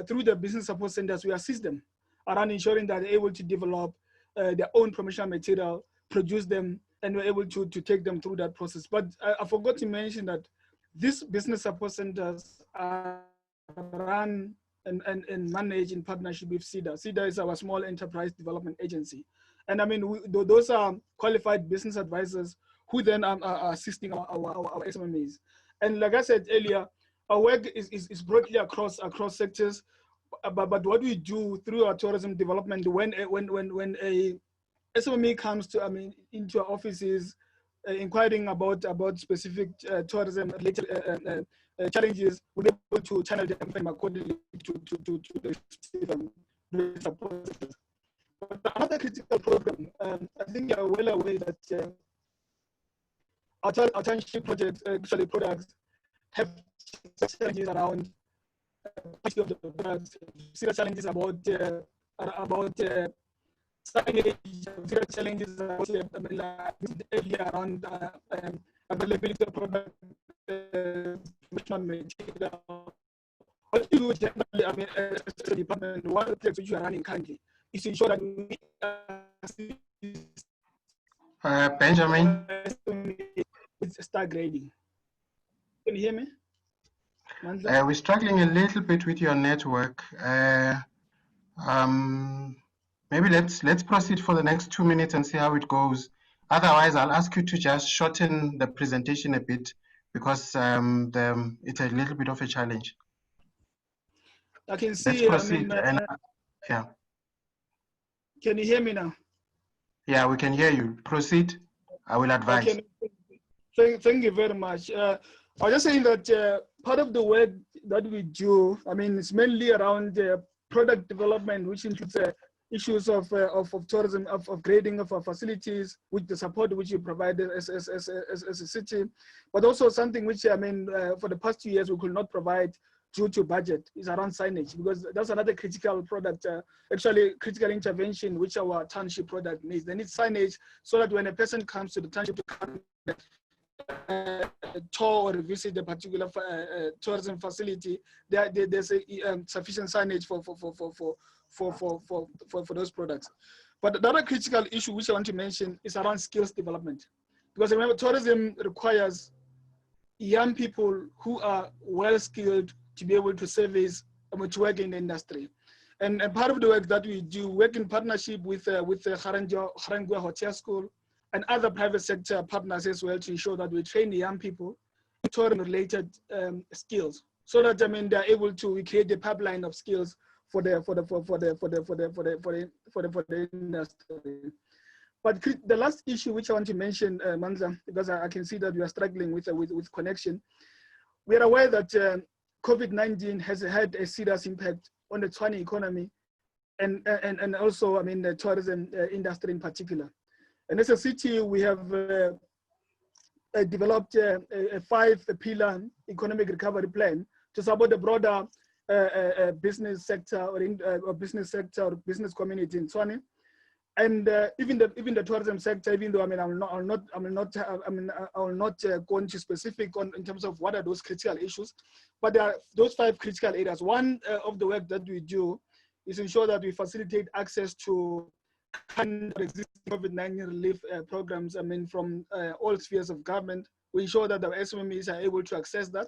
through the business support centers, we assist them around ensuring that they're able to develop their own promotional material, produce them, and we're able to take them through that process. But I forgot to mention that these business support centers are run and managed in partnership with SEDA. SEDA is our small enterprise development agency. And I mean, those are qualified business advisors who then are assisting our SMMEs. And like I said earlier, our work is broadly across sectors. But what we do through our tourism development, when a SMME comes to into our offices, inquiring about specific tourism related challenges, we'll be able to channel them accordingly to the support. But another critical program, I think you're well aware that our township projects, actually products, have challenges around quality of the products, serious challenges about signage, serious challenges around availability of product, material. What you do generally, as a department, one of the things which you are running currently is to ensure that we Benjamin, start grading. Can you hear me? we're struggling a little bit with your network. Maybe let's proceed for the next 2 minutes and see how it goes. Otherwise, I'll ask you to just shorten the presentation a bit because it's a little bit of a challenge. I can see. Let's proceed. Yeah. Can you hear me now? Yeah, we can hear you. Proceed. I will advise. Okay. Thank you very much. I was just saying that part of the work that we do, it's mainly around product development, which includes issues of tourism, of grading of our facilities, with the support which you provide as a city, but also something which for the past 2 years we could not provide due to budget, is around signage, because that's another critical product, actually critical intervention which our township product needs. They need signage so that when a person comes to the township to come tour or visit a particular tourism facility, there's a sufficient signage for those products. But the other critical issue which I want to mention is around skills development, because remember, tourism requires young people who are well skilled to be able to service to work in the industry. And part of the work that we do, work in partnership with the Garangwe Hotel School and other private sector partners as well, to ensure that we train young people in tourism-related skills, so that they're able to create a pipeline of skills for the industry. But the last issue which I want to mention, Mandla, because I can see that we are struggling with connection. We are aware that COVID-19 has had a serious impact on the Tshwane economy and also the tourism industry in particular. And as a city, we have developed a 5-pillar economic recovery plan to support the broader business sector or business community in Tshwane, and even the tourism sector. Even though I will not go into specific in terms of what are those critical issues, but there are those 5 critical areas. One of the work that we do is ensure that we facilitate access to existing COVID-19 relief programs. From all spheres of government. We ensure that the SMMEs are able to access that.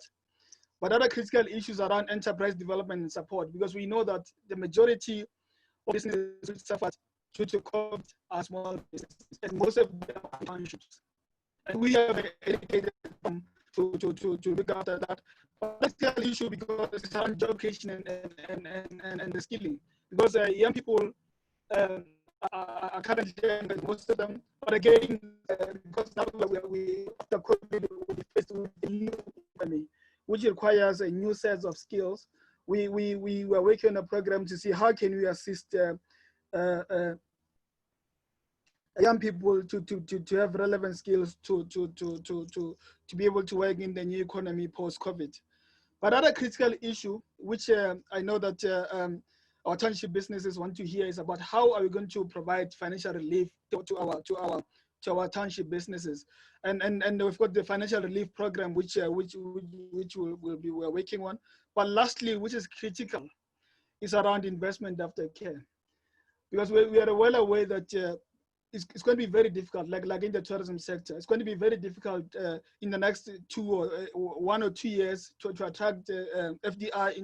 But other critical issues around enterprise development and support, because we know that the majority businesses which suffered due to COVID are small businesses, and most of them are townships. And we have educated them to look after that. But that's the issue because it's around job creation and the skilling. Because young people are currently young, most of them. But again, because now we after COVID, we faced with a new economy, which requires a new set of skills. We were working on a program to see how can we assist young people to have relevant skills to be able to work in the new economy post-COVID. But other critical issue, which I know that our township businesses want to hear, is about how are we going to provide financial relief to our township businesses, and we've got the financial relief program which we're working on. But lastly, which is critical, is around investment after care, because we are well aware that it's going to be very difficult, like in the tourism sector. It's going to be very difficult in the next 1 or 2 years to attract FDI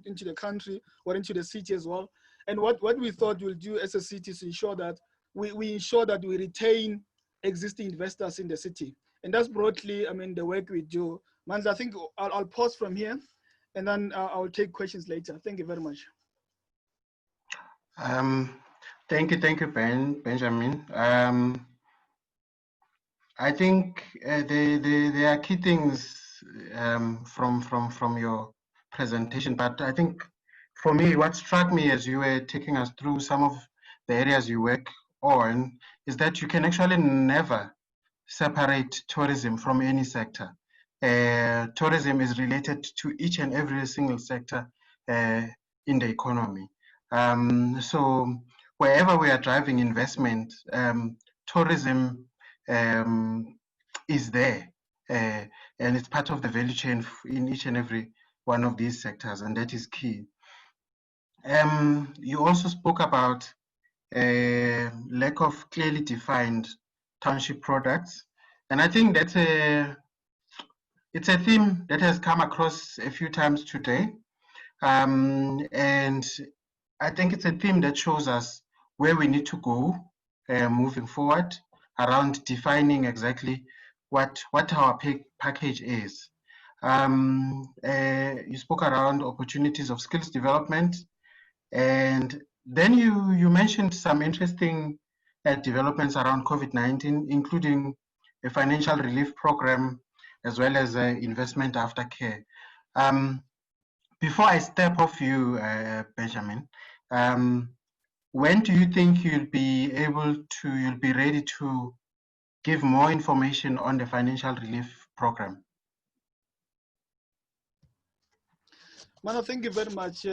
into the country or into the city as well. And what we thought we'll do as a city is ensure that we ensure that we retain existing investors in the city. And that's broadly, I mean, the work we do. Mans, I think I'll pause from here, and then I'll take questions later. Thank you very much. Thank you, Benjamin. I think there are key things from your presentation, but I think for me, what struck me as you were taking us through some of the areas you work on is that you can actually never separate tourism from any sector. Tourism is related to each and every single sector in the economy. So wherever we are driving investment, tourism is there, and it's part of the value chain in each and every one of these sectors, and that is key. You also spoke about lack of clearly defined township products, and I think that's it's a theme that has come across a few times today, and I think it's a theme that shows us where we need to go moving forward around defining exactly what our package is. You spoke around opportunities of skills development, and then you mentioned some interesting developments around COVID-19, including a financial relief program as well as investment after care. Before I step off you, Benjamin, when do you think you'll be ready to give more information on the financial relief program? Mano, thank you very much.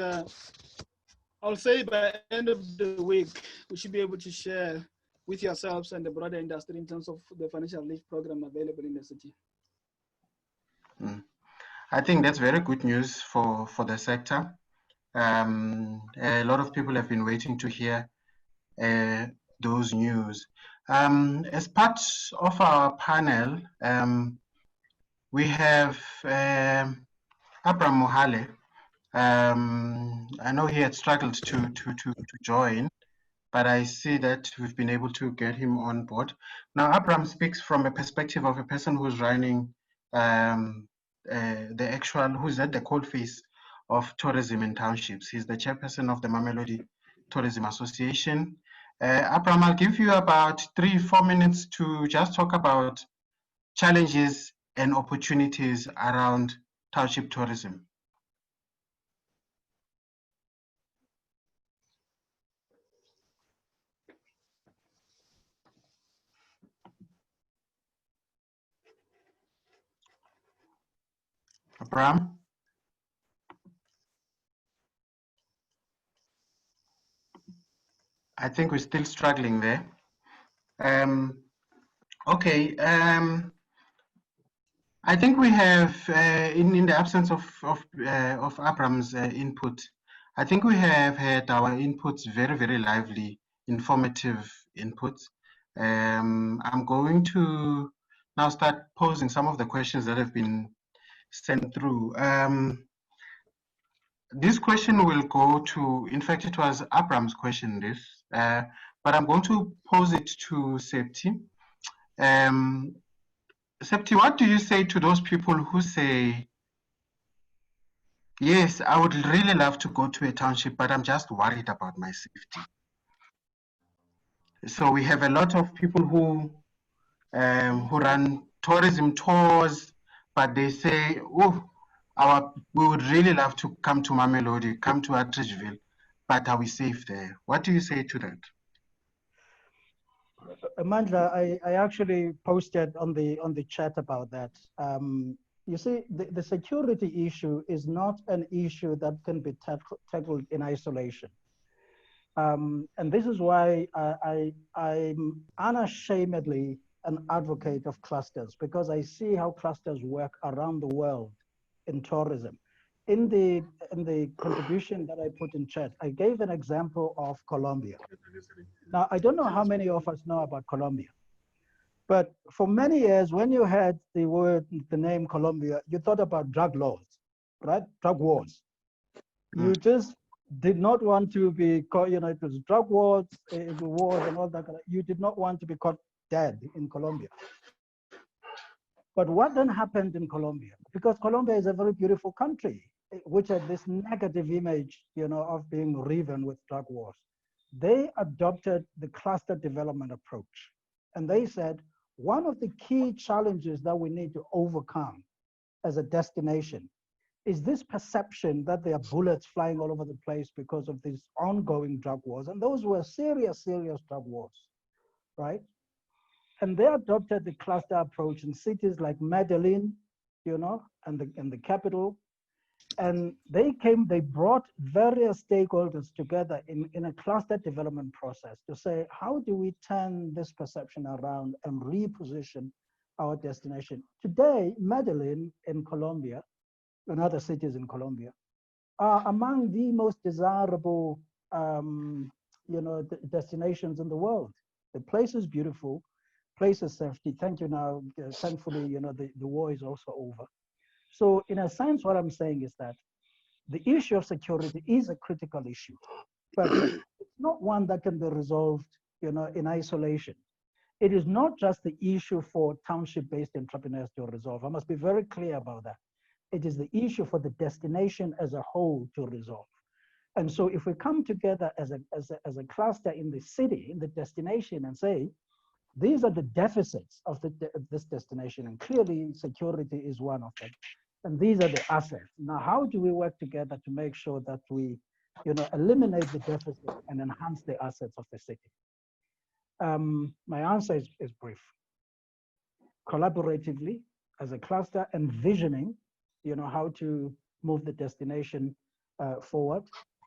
I'll say by the end of the week, we should be able to share with yourselves and the broader industry in terms of the financial relief program available in the city. I think that's very good news for the sector. A lot of people have been waiting to hear those news. As part of our panel, we have Abraham Mohale. I know he had struggled to join, but I see that we've been able to get him on board. Now, Abraham speaks from a perspective of a person who's running who's at the coalface of tourism in townships. He's the chairperson of the Mamelodi Tourism Association. Abraham, I'll give you about 3-4 minutes to just talk about challenges and opportunities around township tourism. Abraham? I think we're still struggling there. Okay. I think we have, in the absence of Abraham's input, I think we have had our inputs very, very lively, informative inputs. I'm going to now start posing some of the questions that have been sent through. this question will go to, in fact, it was Abram's question, this, but I'm going to pose it to Septi. Septi, what do you say to those people who say, yes, I would really love to go to a township, but I'm just worried about my safety? So we have a lot of people who run tourism tours, but they say, oh, we would really love to come to Mamelodi, come to Atteridgeville, but are we safe there? What do you say to that? Amanda, I actually posted on the chat about that. You see, the security issue is not an issue that can be tackled in isolation. And this is why I'm unashamedly an advocate of clusters, because I see how clusters work around the world in tourism. In the contribution that I put in chat, I gave an example of Colombia. Now, I don't know how many of us know about Colombia, but for many years, when you had the name Colombia, you thought about drug laws, right? Drug wars. You just did not want to be caught, you know, it was drug wars, wars and all that. You did not want to be caught dead in Colombia. But what then happened in Colombia? Because Colombia is a very beautiful country, which had this negative image, you know, of being riven with drug wars. They adopted the cluster development approach. And they said, one of the key challenges that we need to overcome as a destination is this perception that there are bullets flying all over the place because of these ongoing drug wars. And those were serious, serious drug wars, right? And they adopted the cluster approach in cities like Medellin, you know, and the capital. And they brought various stakeholders together in a cluster development process to say, how do we turn this perception around and reposition our destination? Today, Medellin in Colombia and other cities in Colombia are among the most desirable, you know, destinations in the world. The place is beautiful, place is safety. Thank you now, thankfully, you know, the war is also over. So in a sense, what I'm saying is that the issue of security is a critical issue, but it's not one that can be resolved, you know, in isolation. It is not just the issue for township-based entrepreneurs to resolve. I must be very clear about that. It is the issue for the destination as a whole to resolve. And so if we come together as a cluster in the city, in the destination, and say, these are the deficits of this destination, and clearly security is one of them. And these are the assets. Now, how do we work together to make sure that we, you know, eliminate the deficit and enhance the assets of the city? My answer is brief. Collaboratively, as a cluster, envisioning, you know, how to move the destination forward.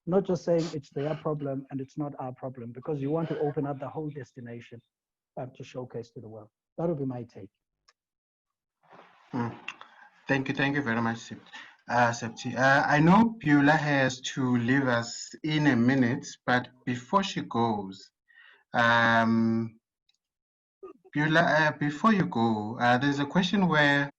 Not just saying it's their problem and it's not our problem, because you want to open up the whole destination to showcase to the world. That would be my take. Thank you very much, Septi. I know Beulah has to leave us in a minute, but before she goes, Beulah, before you go, there's a question where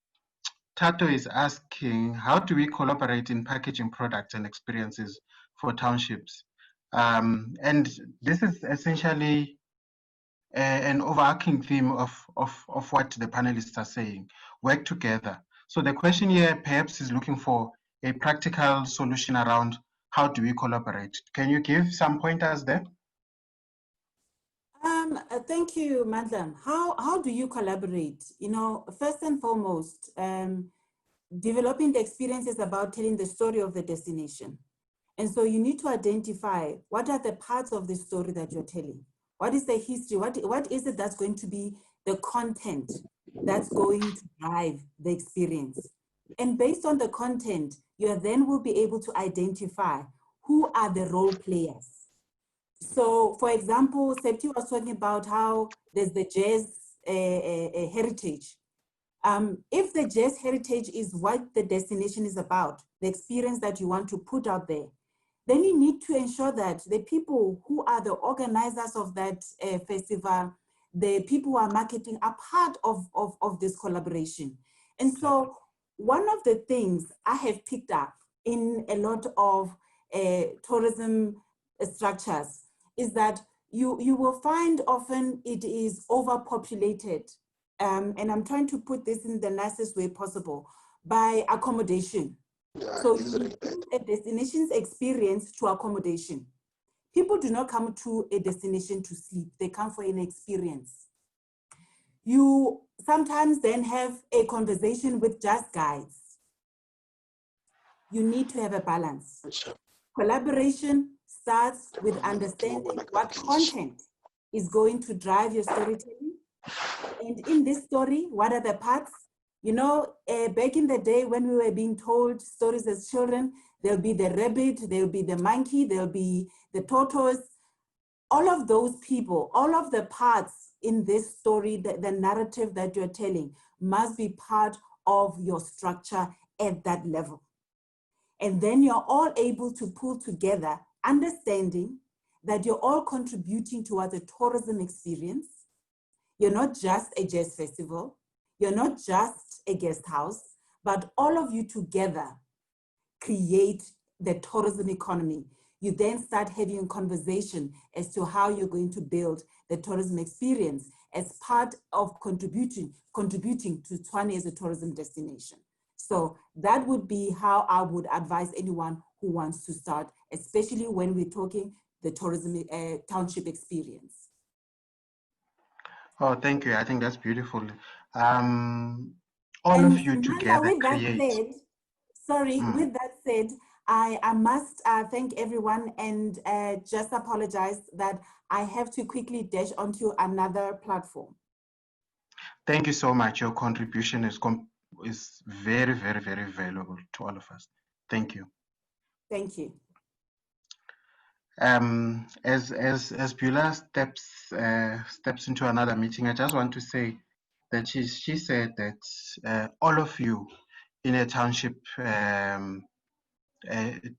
Tato is asking, how do we collaborate in packaging products and experiences for townships? And this is essentially an overarching theme of what the panelists are saying, work together. So the question here perhaps is looking for a practical solution around how do we collaborate. Can you give some pointers there? Thank you, Madam. How do you collaborate? You know, first and foremost, developing the experience is about telling the story of the destination. And so you need to identify what are the parts of the story that you're telling. What is the history? What is it that's going to be the content that's going to drive the experience? And based on the content, you then will be able to identify who are the role players. So, for example, Septi was talking about how there's the jazz heritage. If the jazz heritage is what the destination is about, the experience that you want to put out there, then you need to ensure that the people who are the organizers of that festival, the people who are marketing are part of this collaboration. And so one of the things I have picked up in a lot of tourism structures is that you will find often it is overpopulated. And I'm trying to put this in the nicest way possible, by accommodation. So you link a destination's experience to accommodation. People do not come to a destination to sleep, they come for an experience. You sometimes then have a conversation with just guides. You need to have a balance. Collaboration starts with understanding what content is going to drive your storytelling. And in this story, what are the parts? You know, back in the day when we were being told stories as children, there'll be the rabbit, there'll be the monkey, there'll be the tortoise. All of those people, all of the parts in this story, the narrative that you're telling must be part of your structure at that level. And then you're all able to pull together, understanding that you're all contributing towards a tourism experience. You're not just a jazz festival, you're not just a guest house, but all of you together create the tourism economy. You then start having a conversation as to how you're going to build the tourism experience as part of contributing to Tshwane as a tourism destination. So that would be how I would advise anyone who wants to start, especially when we're talking the tourism township experience. Oh, thank you. I think that's beautiful. All of you together create. With that said, I must thank everyone and just apologize that I have to quickly dash onto another platform. Thank you so much. Your contribution is very, very, very valuable to all of us. Thank you. Thank you. As Beulah steps into another meeting, I just want to say that she said that all of you in a township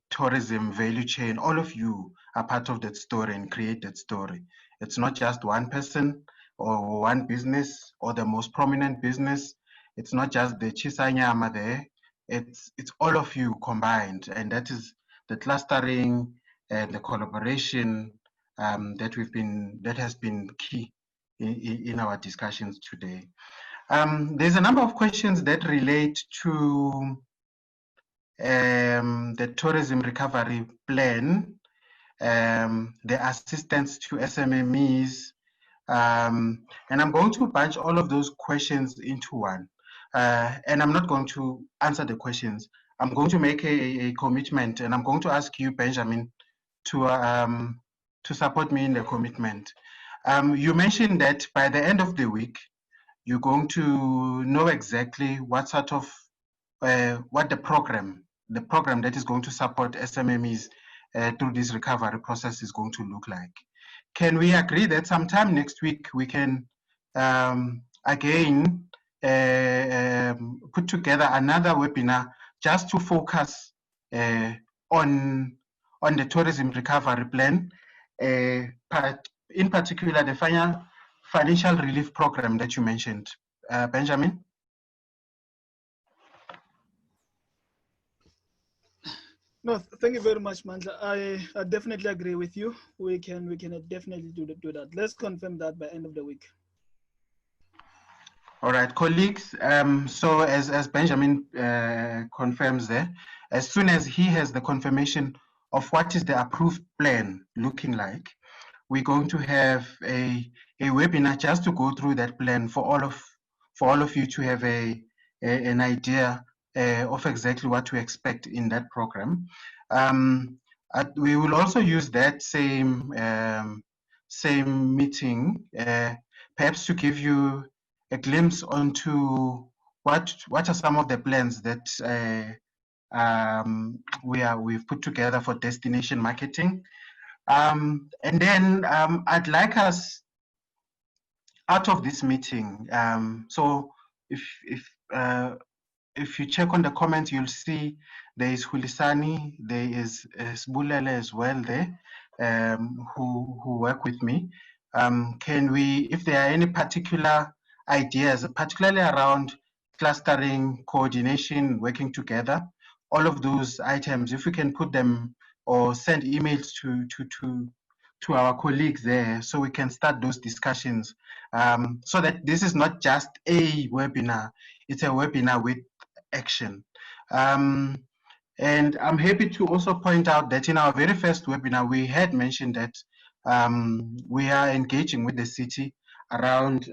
tourism value chain, all of you are part of that story and create that story. It's not just one person or one business or the most prominent business. It's not just the Chisanyama there. It's all of you combined, and that is the clustering and the collaboration that has been key in our discussions today. There's a number of questions that relate to the tourism recovery plan, the assistance to SMMEs, and I'm going to bunch all of those questions into one. And I'm not going to answer the questions. I'm going to make a commitment, and I'm going to ask you, Benjamin, to support me in the commitment. You mentioned that by the end of the week, you're going to know exactly what sort of what the program that is going to support SMMEs through this recovery process is going to look like. Can we agree that sometime next week we can again put together another webinar just to focus on the tourism recovery plan, in particular the financial relief program that you mentioned, Benjamin? No, thank you very much, Mandla. I definitely agree with you. We can definitely do that. Let's confirm that by end of the week. All right, colleagues. So as Benjamin confirms there, as soon as he has the confirmation of what is the approved plan looking like, we're going to have a webinar just to go through that plan for all of you to have an idea of exactly what to expect in that program. We will also use that same meeting perhaps to give you a glimpse onto what are some of the plans that we've put together for destination marketing. And then I'd like us out of this meeting. So if you check on the comments, you'll see there is Hulisani, there is Sbulele as well there, who work with me. Can we, if there are any particular ideas, particularly around clustering, coordination, working together, all of those items, if we can put them or send emails to our colleagues there, so we can start those discussions, so that this is not just a webinar, it's a webinar with action. And I'm happy to also point out that in our very first webinar, we had mentioned that we are engaging with the city around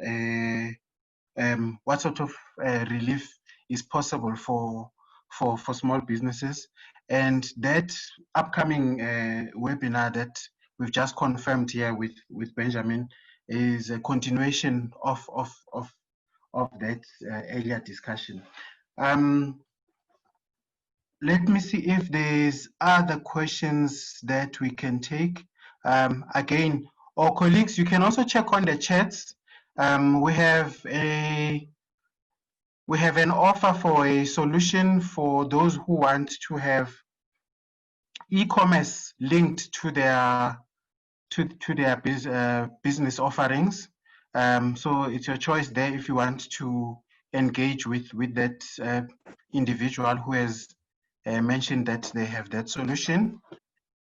what sort of relief is possible for small businesses. And that upcoming webinar that we've just confirmed here with Benjamin is a continuation of that earlier discussion. Let me see if there's other questions that we can take. Again, our colleagues, you can also check on the chats. We have an offer for a solution for those who want to have e-commerce linked to their business offerings. So it's your choice there if you want to engage with that individual who has mentioned that they have that solution.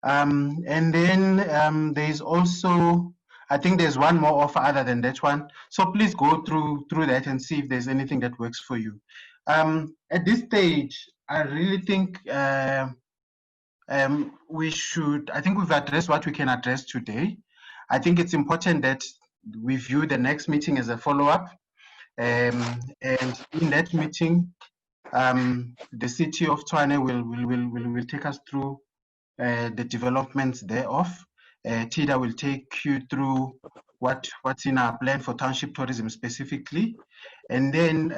And then there's also, I think there's one more offer other than that one. So please go through that and see if there's anything that works for you. At this stage, I really think we should, I think we've addressed what we can address today. I think it's important that we view the next meeting as a follow-up. And in that meeting, the city of Tshwane will take us through the developments thereof. TEDA will take you through what's in our plan for township tourism specifically. And then,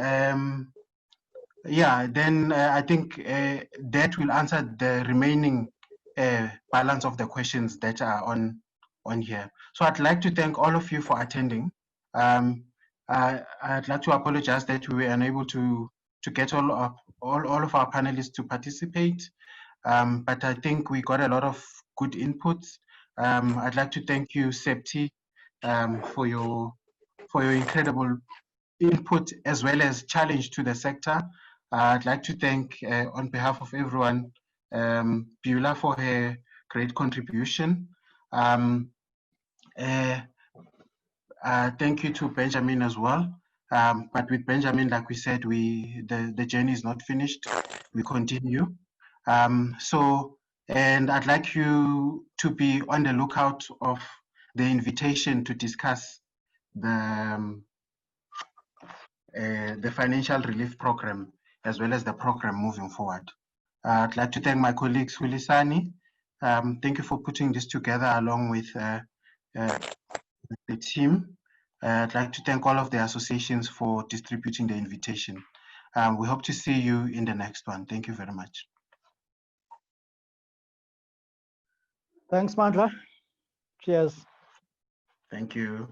I think that will answer the remaining balance of the questions that are on here. So I'd like to thank all of you for attending. I'd like to apologize that we were unable to get all of our panelists to participate. But I think we got a lot of good inputs. I'd like to thank you, Septi, for your incredible input as well as challenge to the sector. I'd like to thank, on behalf of everyone, Beulah for her great contribution. Thank you to Benjamin as well. But with Benjamin, like we said, the journey is not finished. We continue. And I'd like you to be on the lookout of the invitation to discuss the financial relief program as well as the program moving forward. I'd like to thank my colleagues, Hulisani. Thank you for putting this together along with the team. I'd like to thank all of the associations for distributing the invitation. We hope to see you in the next one. Thank you very much. Thanks, Mandla. Cheers. Thank you.